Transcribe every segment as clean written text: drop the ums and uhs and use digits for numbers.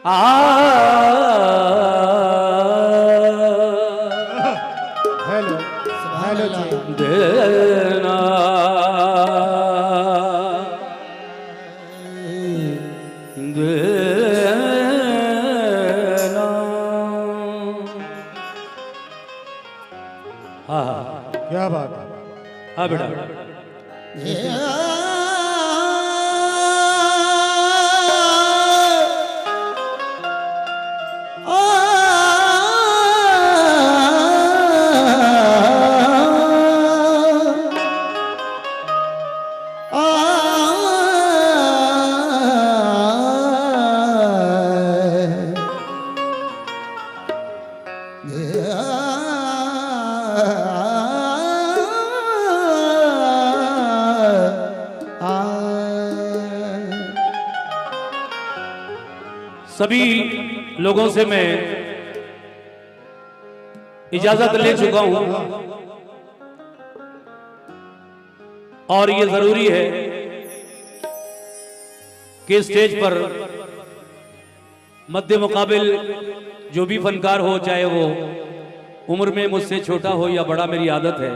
Hello hello देना देना। हाँ क्या बात है। हाँ बेटा सभी लोगों से मैं इजाजत ले चुका हूं और ये जरूरी है कि स्टेज पर मध्य मुकाबिल जो भी फनकार हो, चाहे वो उम्र में मुझसे छोटा हो या बड़ा, मेरी आदत है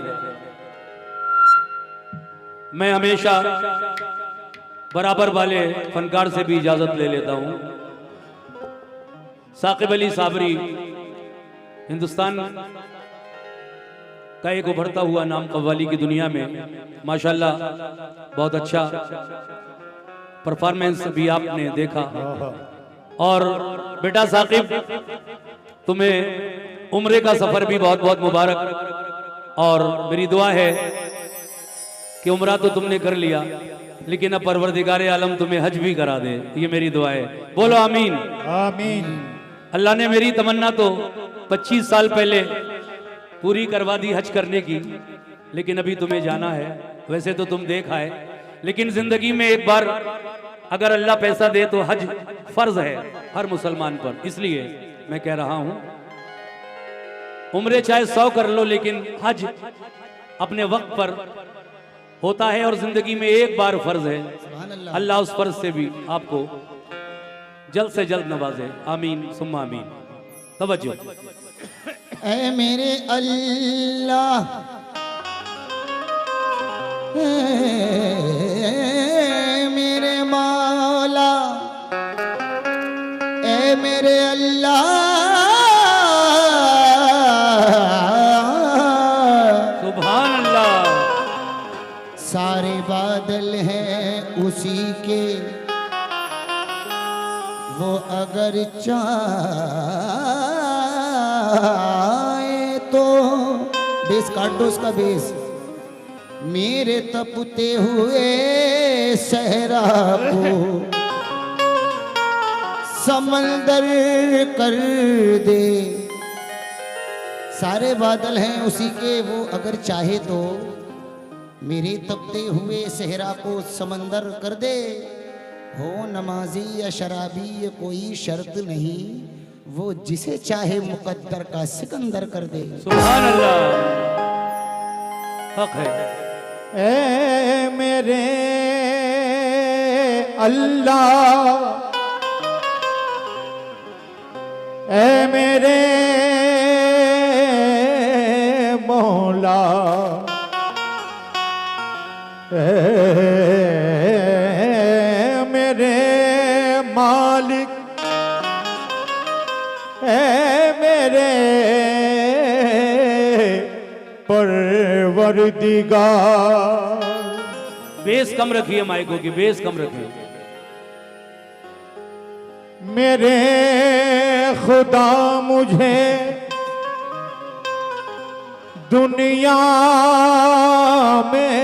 मैं हमेशा बराबर वाले फनकार से भी इजाजत ले लेता हूं। साकिब अली साबरी हिंदुस्तान का एक उभरता हुआ नाम कव्वाली की दुनिया में, माशाल्लाह बहुत अच्छा परफॉर्मेंस भी आपने देखा। और बेटा साकिब, तुम्हें उम्रे का सफर भी बहुत बहुत मुबारक, और मेरी दुआ है कि उम्रा तो तुमने कर लिया, लेकिन अब परवरदिगारे आलम तुम्हें हज भी करा दे, ये मेरी दुआ है। बोलो आमीन आमीन। अल्लाह ने मेरी तमन्ना तो 25 साल पहले पूरी करवा दी हज करने की, लेकिन अभी तुम्हें जाना है। वैसे तो तुम देख आए, लेकिन जिंदगी में एक बार अगर अल्लाह पैसा दे तो हज फर्ज है हर मुसलमान पर। इसलिए मैं कह रहा हूं, उम्रे चाहे 100 कर लो, लेकिन हज अपने वक्त पर होता है और जिंदगी में एक बार फर्ज है। अल्लाह उस फर्ज से भी आपको जल्द से जल्द नवाजे। आमीन सुम्मा आमीन। तवज्जो। ऐ मेरे अल्लाह, मेरे मौला, ऐ मेरे अल्लाह, सुभान अल्लाह। सारे बादल हैं उसी के, वो अगर चाहे तो बेस काट दो उसका बेस। मेरे तपते हुए सहरा को समंदर कर दे। सारे बादल हैं उसी के, वो अगर चाहे तो मेरे तपते हुए सहरा को समंदर कर दे। हो नमाजी या शराबी ये कोई शर्त नहीं, वो जिसे चाहे मुकद्दर का सिकंदर कर दे। सुभान अल्लाह, हक है। ए मेरे अल्लाह, ए मेरे मौला, मेरे मालिक, मेरे परवरदिगार। बेस कम रखिए, माइकों की बेस कम रखिए। मेरे खुदा मुझे दुनिया में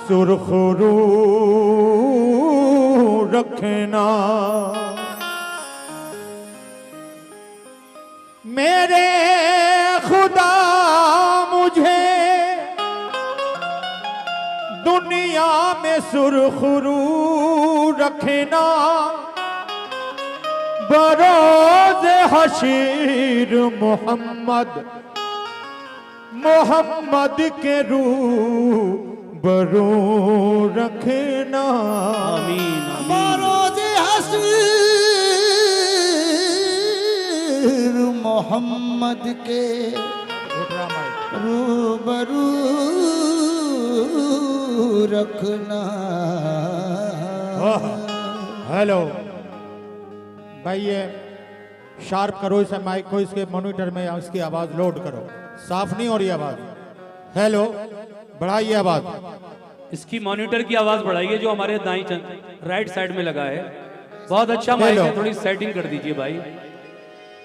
सुरखरू रखना। मेरे खुदा मुझे दुनिया में सुरखरू रखना। बरोज़ हशीर मोहम्मद के रूबरू रखना। आमीन आमीन। बरोज़ मोहम्मद के उठ रहा माइक। रूबरू रखना। हेलो भाई, ये शार्प करो इसे माइक को, इसके मॉनिटर में इसकी आवाज लोड करो। साफ नहीं हो रही आवाज। हेलो, बढ़ाइए आवाज। इसकी मॉनिटर की आवाज बढ़ाइए जो हमारे दाई राइट साइड में लगा है। बहुत अच्छा माइक है, थोड़ी सेटिंग कर दीजिए भाई।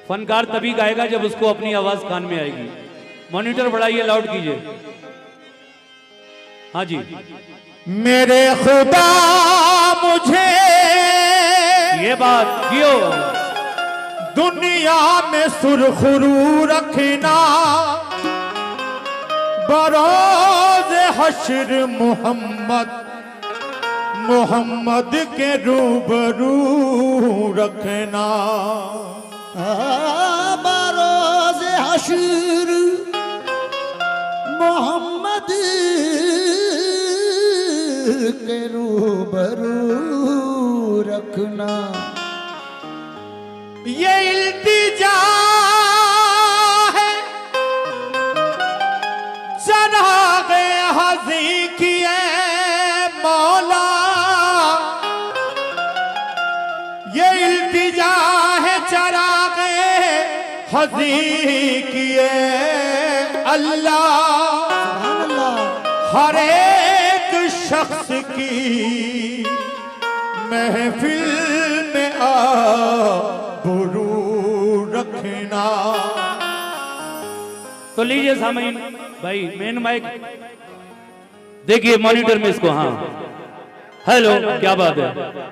फनकार तभी गाएगा जब उसको अपनी आवाज कान में आएगी। मॉनिटर बढ़ाइए, लाउड कीजिए। हाँ जी। मेरे खुदा मुझे ये बात क्यों दुनिया में सुरखरू रखना, बरोज हश्र मोहम्मद के रूबरू रखना। बरोज हश्र मोहम्मद के रूबरू रखना। ये इल्तिजा है चराग हज़ी किए मौला, ये इल्तिजा है चराग हज़ी किए अल्लाह। हर एक शख्स की महफिल में आबरू रखना। तो लीजिए सामीन भाई, मेन माइक देखिए मॉनिटर में इसको। हाँ हेलो, क्या बात है,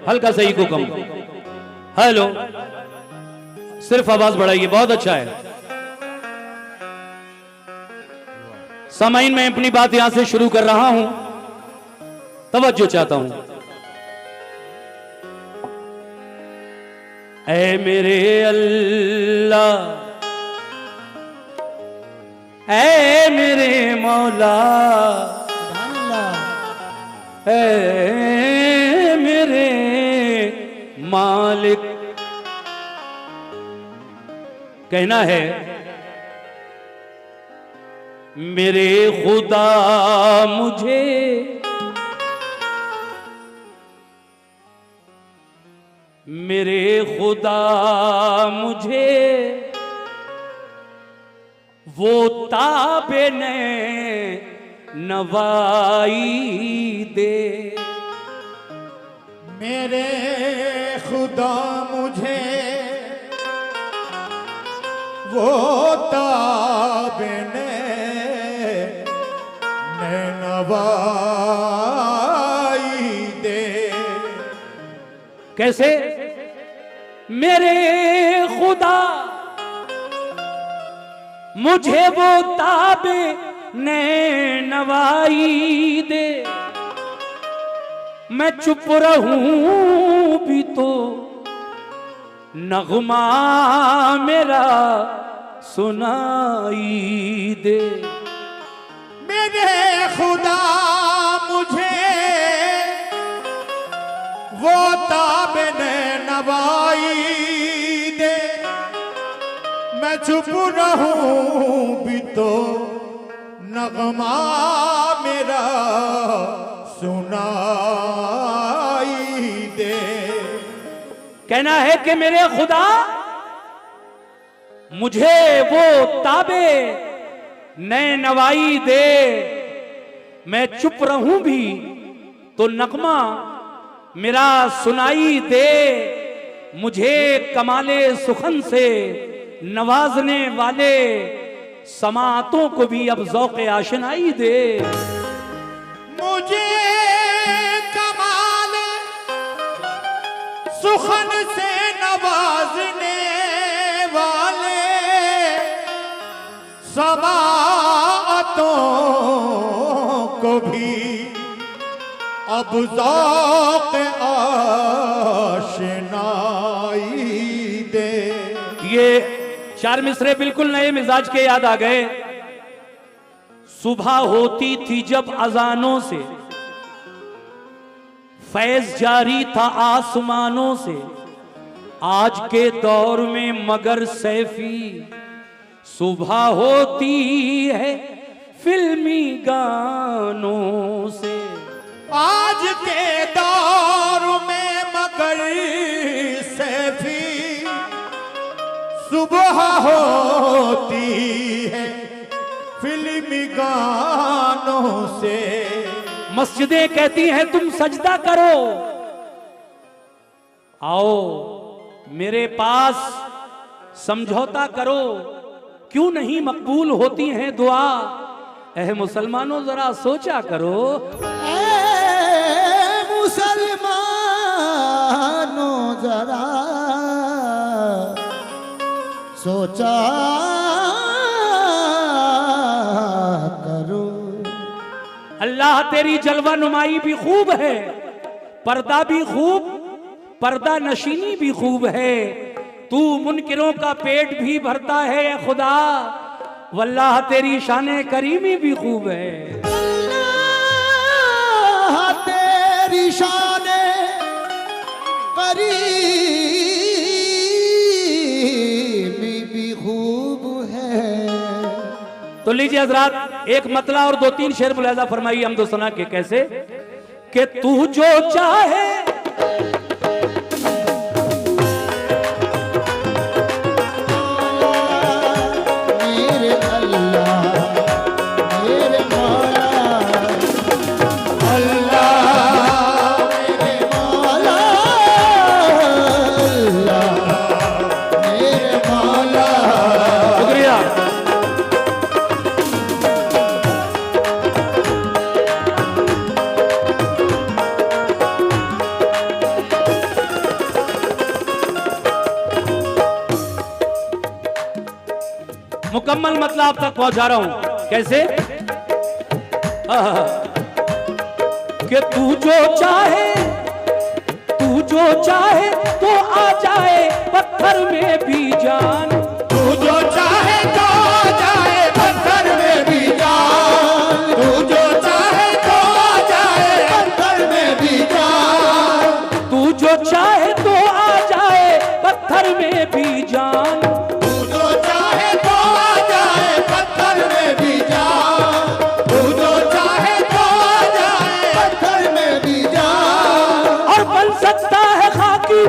हल्का सा इको कम। हेलो, सिर्फ आवाज बढ़ाइए, बहुत अच्छा है। सामीन मैं अपनी बात यहां से शुरू कर रहा हूं, तवज्जो चाहता हूं। ऐ मेरे अल्लाह, ऐ मेरे मौला, ऐ मेरे मालिक। कहना है मेरे खुदा मुझे मेरे खुदा मुझे वो ताबे ने नवाई दे। मेरे खुदा मुझे वो ताबे ने नवाई दे। कैसे? मेरे खुदा मुझे वो ताबे ने नवाई दे। मैं चुप रहूं भी तो नगमा मेरा सुनाई दे। मेरे खुदा मुझे वो ताबे ने नवाई दे। मैं चुप रहूं भी तो नगमा मेरा सुनाई दे। कहना है कि मेरे खुदा मुझे वो ताबे नए नवाई दे। मैं चुप रहूं भी तो नगमा मेरा सुनाई दे। मुझे कमाले सुखन से नवाजने वाले समातों को भी अब ज़ौक़े आशनाई दे। मुझे कमाल सुखन से नवाजने वाले समातों को भी अब ज़ौक़ आशनाई दे। ये चार मिसरे बिल्कुल नए मिजाज के याद आ गए। सुबह होती थी जब अजानों से, फैज जारी था आसमानों से। आज के दौर में मगर सैफी सुबह होती है फिल्मी गानों से। आज के दौर में मगर से भी सुबह होती है फिल्मी गानों से। मस्जिदें कहती हैं तुम सजदा करो, आओ मेरे पास समझौता करो, क्यों नहीं मकबूल होती हैं दुआ। ऐ मुसलमानों जरा सोचा करो, मुसलमानों जरा सोचा करो। अल्लाह तेरी जलवा नुमाई भी खूब है, पर्दा भी खूब, पर्दा नशीनी भी खूब है। तू मुनकिरों का पेट भी भरता है ए खुदा, वल्लाह तेरी शाने करीमी भी खूब है। अल्लाह तेरी शाने करीमी भी खूब है। तो लीजिए हजरात, एक मतला और 2-3 शेर मुलाजा फरमाइए हम दो सना के। कैसे कि तू जो चाहे मुकम्मल मतलब आप तक पहुंचा रहा हूं। कैसे कि तू जो चाहे तो आ जाए पत्थर में भी जान। तू जो चाहे तो आ जाए पत्थर में भी जान। तू जो चाहे तो आ जाए पत्थर में भी जान। तू जो चाहे तो आ जाए पत्थर में भी जान।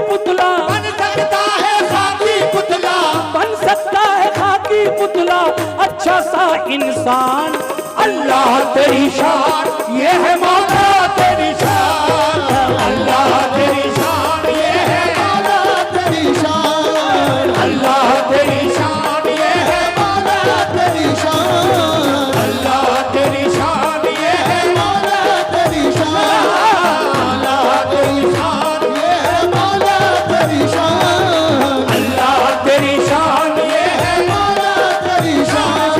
पुतला बन सकता है खाकी पुतला, बन सकता है खाकी पुतला, अच्छा सा इंसान। अल्लाह तेरी शान ये है मौला तेरी शान। अल्लाह तेरी शान ये है मौला तेरी शान। अल्लाह तेरी शान ये है मौला तेरी शान। अल्लाह तेरी शान ये है मौला तेरी शान। अल्लाह तेरी शान ये है मौला तेरी शान। अल्लाह तेरी शान ये है मौला तेरी शान।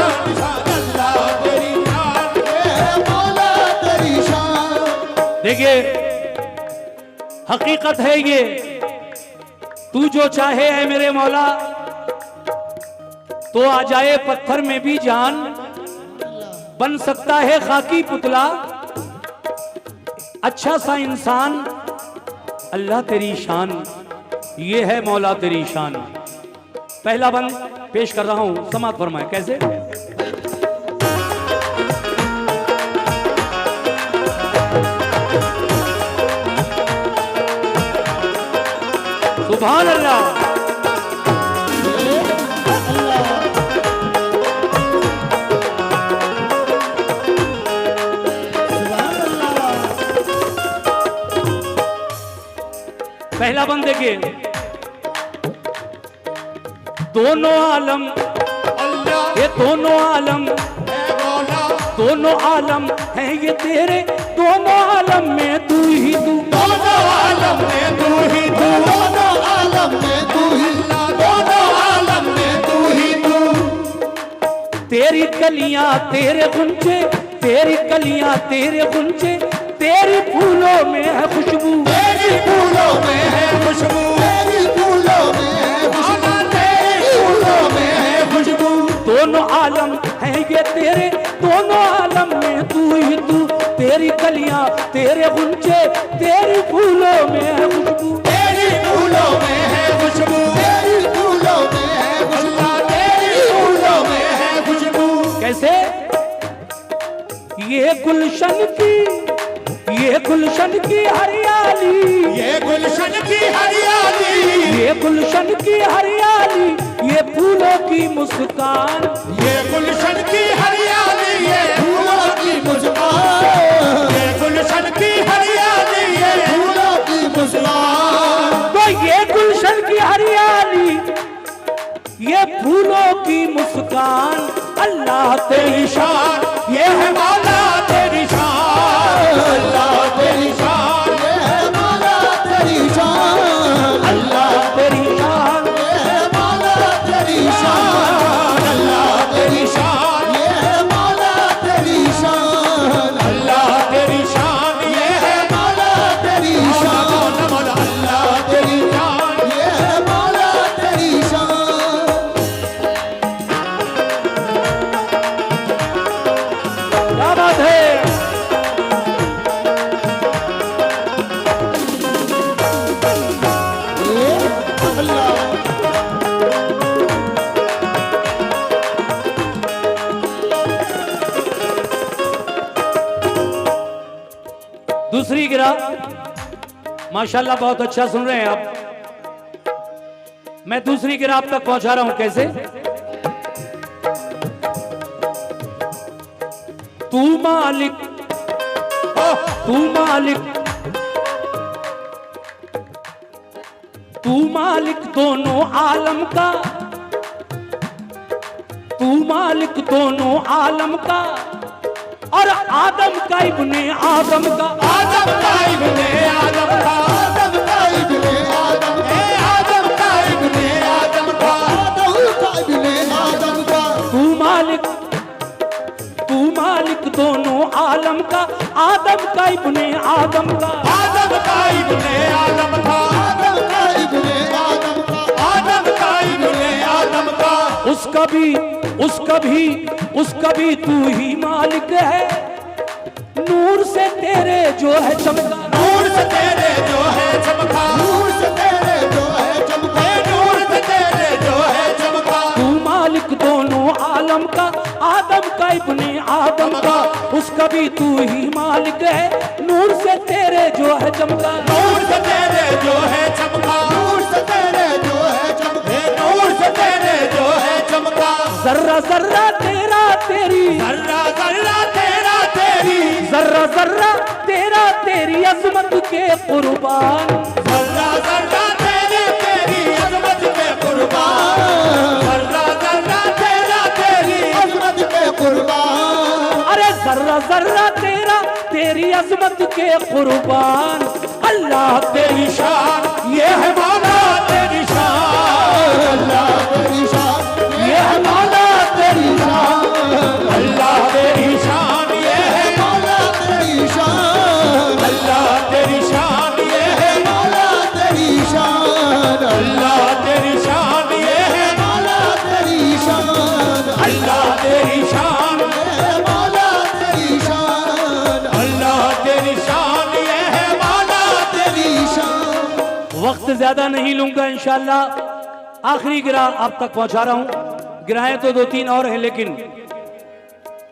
अल्लाह तेरी शान ये है मौला तेरी शान। देखिए हकीकत है ये, तू जो चाहे है मेरे मौला तो आ जाए पत्थर में भी जान। बन सकता है खाकी पुतला, अच्छा सा इंसान। अल्लाह तेरी शान ये है मौला तेरी शान। पहला बंद पेश कर रहा हूं, समात फरमाए। कैसे सुभान अल्लाह। पहला बंद देखिए, दोनों आलम, अल्लाह ये दोनों आलम, है मौला। दोनों आलम है ये तेरे, दोनों आलम में तू ही तू। दोनों आलम में तू ही तू। दोनों आलम में तू ही। दोनों आलम में तू ही तू। तेरी कलियां तेरे गुंजे, तेरी कलियां तेरे गुंजे, तेरी फूलों में है खुशबू। तेरी फूलों में है खुशबू। तेरी फूलों में है खुशबू। तेरी फूलों में है खुशबू। दोनों आलम है ये तेरे, दोनों आलम में तू ही तू। तेरी कलियां तेरे गुंजे, तेरी फूलों में है खुशबू। तेरी फूलों में है खुशबू। तेरी फूलों में है खुशबू। अल्लाह तेरी फूलों में गुलशन की हरियाली, ये गुलशन की हरियाली, ये गुलशन की हरियाली, ये फूलों की मुस्कान, ये गुलशन की हरियाली, ये फूलों की मुस्कान, ये गुलशन की हरियाली, ये फूलों की मुस्कान। तो ये गुलशन की हरियाली, ये फूलों की मुस्कान, अल्लाह तेरी शान, ये है मौला तेरी शान, अल्लाह तेरी शान, ये है मौला तेरी शान, अल्लाह तेरी शान, ये है मौला तेरी शान, अल्लाह तेरी शान, ये है मौला तेरी शान, अल्लाह तेरी शान, ये है मौला तेरी शान, मौला अल्लाह तेरी शान, ये है मौला तेरी शान। क्या बात है। दूसरी गिरा, माशाल्लाह बहुत अच्छा सुन रहे हैं आप। मैं दूसरी गिरा आप तक पहुंचा रहा हूं। कैसे? तू मालिक, तू मालिक, तू मालिक दोनों आलम का, तू मालिक दोनों आलम का, और आदम का इब्ने आदम का, आदम का इब्ने आदम का, आदम का इब्ने आदम का, आदम का इब्ने आदम का, आदम का इब्ने आदम का। तू मालिक दोनों आलम का, आदम का इब्ने आदम का, आदम का इब्ने आदम का, आदम का इब्ने आदम का, आदम का इब्ने आदम का। उसका भी तू ही मालिक है, नूर से तेरे जो है चमका, नूर से तेरे जो है चमका, नूर से तेरे जो है चमका, नूर से तेरे जो है चमका। तू मालिक दोनों आलम का, आदम का इब्ने आदम का, उसका भी तू ही मालिक है, नूर से तेरे जो है चमका, नूर से तेरे जो है चमका, नूर से तेरे जो है चमका, नूर से तेरे जो है चमका। जर्रा जर्रा तेरा तेरी, जर्रा जर्रा तेरा तेरी, जर्रा जर्रा तेरा तेरी अजमत के कुर्बान, जर्रा जर्रा तेरे तेरी अजमत के कुर्बान, जर्रा जर्रा तेरा तेरी अजमत के कुर्बान। अरे जर्रा जर्रा तेरा तेरी अजमत के कुर्बान, अल्लाह तेरी शान, ये है मौला तेरी शान, अल्लाह तेरी शान, ये है मौला तेरी शान, अल्लाह तेरी शान, ये है मौला तेरी शान, अल्लाह तेरी शान, ये है मौला तेरी शान, अल्लाह तेरी शान, ये है मौला तेरी शान, अल्लाह तेरी शान, ये है मौला तेरी शान, अल्लाह तेरी शान, ये है मौला तेरी शान। वक्त ज्यादा नहीं लूंगा इंशाल्लाह। आखिरी गिरा आप तक पहुंचा रहा हूं। गिराएं तो 2-3 और हैं, लेकिन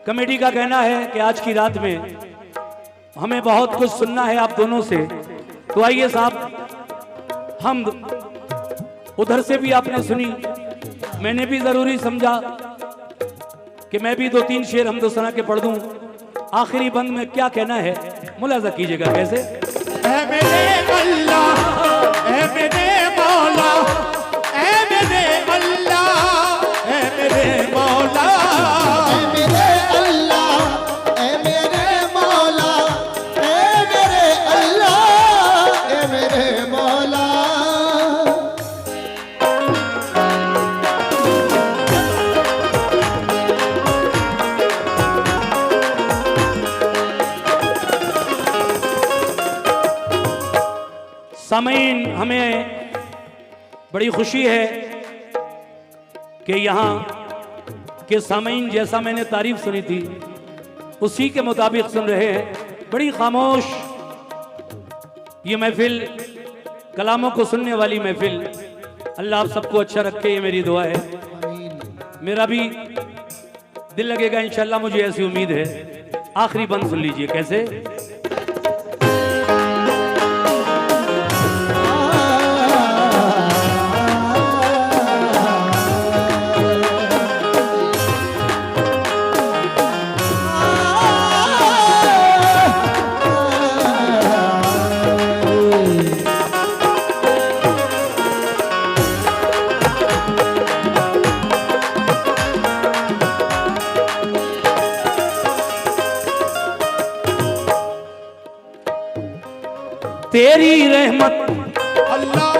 कमेटी का कहना है कि आज की रात में हमें बहुत कुछ सुनना है आप दोनों से। तो आइए साहब, हम उधर से भी आपने सुनी, मैंने भी जरूरी समझा कि मैं भी 2-3 शेर हमदोसना के पढ़ दूं। आखिरी बंद में क्या कहना है मुलाजा कीजिएगा। कैसे? ऐ मेरे अल्लाह, ऐ मेरे मौला, ऐ मेरे अल्लाह, ऐ मेरे मौला, ऐ मेरे अल्लाह, ऐ मेरे मौला, ऐ मेरे अल्लाह, ऐ मेरे मौला। सामीन, हमें बड़ी खुशी है कि यहाँ के सामीन जैसा मैंने तारीफ सुनी थी उसी के मुताबिक सुन रहे हैं। बड़ी खामोश ये महफिल, कलामों को सुनने वाली महफिल। अल्लाह आप सबको अच्छा रखे, ये मेरी दुआ है। मेरा भी दिल लगेगा इंशाल्लाह, मुझे ऐसी उम्मीद है। आखिरी बंद सुन लीजिए कैसे। तेरी रहमत अल्लाह,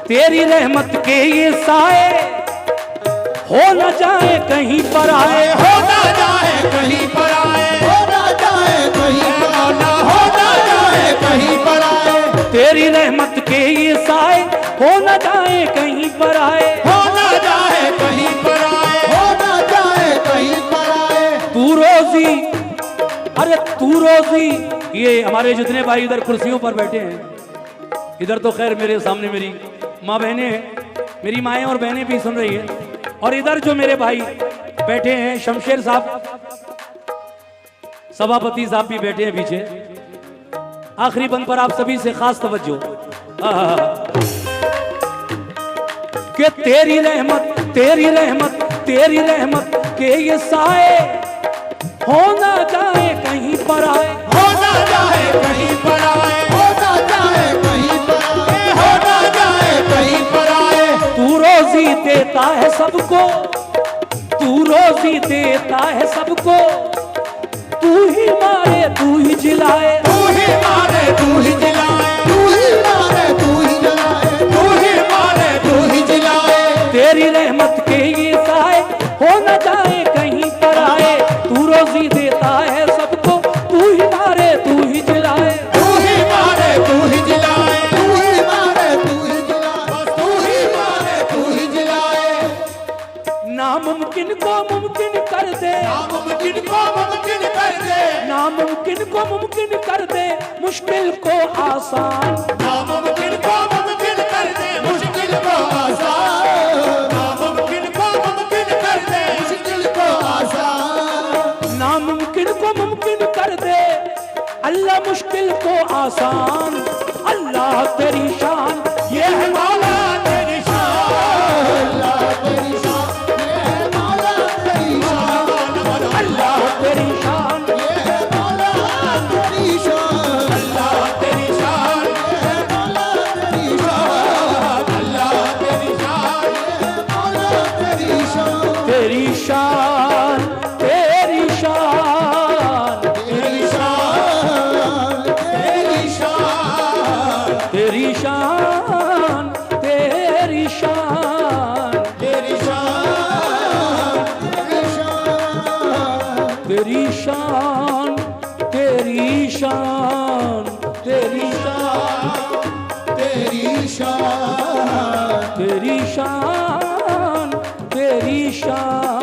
तेरी रहमत के ये साए हो न जाए कहीं पर आए, हो ना जाए कहीं पर आए, हो ना जाए कहीं पर आना, हो ना जाए कहीं पर आए, तेरी रहमत के ये साए हो न जाए कहीं पर आए, हो ना जाए कहीं पर आए, हो ना जाए कहीं पर आए। तू रोजी, अरे तू रोजी। ये हमारे जितने भाई इधर कुर्सियों पर बैठे हैं, इधर तो खैर मेरे सामने मेरी माँ बहनें हैं, मेरी माएँ और बहनें भी सुन रही हैं, और इधर जो मेरे भाई बैठे हैं, शमशेर साहब, सभापति साहब भी बैठे हैं पीछे। आखिरी बंद पर आप सभी से खास तवज्जो कि तेरी रहमत, तेरी रहमत, तेरी रहमत के ये साए हो ना जाए कहीं पर आए, हो ना जाए कहीं पर आए, हो ना जाए कहीं पर आए, हो ना जाए कहीं पर आए। तू रोजी देता है सबको, तू रोजी देता है सबको, तू ही मारे तू ही जिलाए, तू ही मारे तू ही जिलाए, तू ही मारे तू ही जलाए, तू ही मारे तू ही जिलाए। तेरी रहमत के ये साए हो न जाए कहीं पर आए, तू रोजी देता है सबको, तू ही मारे तू ही जिलाए, तू ही मारे तू ही जिलाए, तू ही मारे तू ही जलाए, तू ही मारे तू ही जिलाए। नामुमकिन को मुमकिन कर दे, नामुमकिन को मुमकिन कर दे, नामुमकिन को मुमकिन कर दे, मुश्किल को आसान, नामुमकिन को मुमकिन कर दे, मुश्किल को आसान, नामुमकिन को मुमकिन कर दे, मुश्किल को आसान। नामुमकिन को मुमकिन कर दे, अल्लाह मुश्किल को आसान। अल्लाह तेरी शान, ये है मौला तेरी शान, अल्लाह तेरी शान, ये है मौला तेरी शान, अल्लाह तेरी शान, ये है मौला तेरी शान, अल्लाह तेरी शान, ये है मौला तेरी शान, अल्लाह तेरी शान, ये है मौला तेरी शान, तेरी शान, तेरी शान, तेरी शान, तेरी शान, तेरी शान, तेरी शान, तेरी शान, तेरी शान, तेरी शान, तेरी शान, तेरी शान, तेरी शान, तेरी शान, तेरी शान।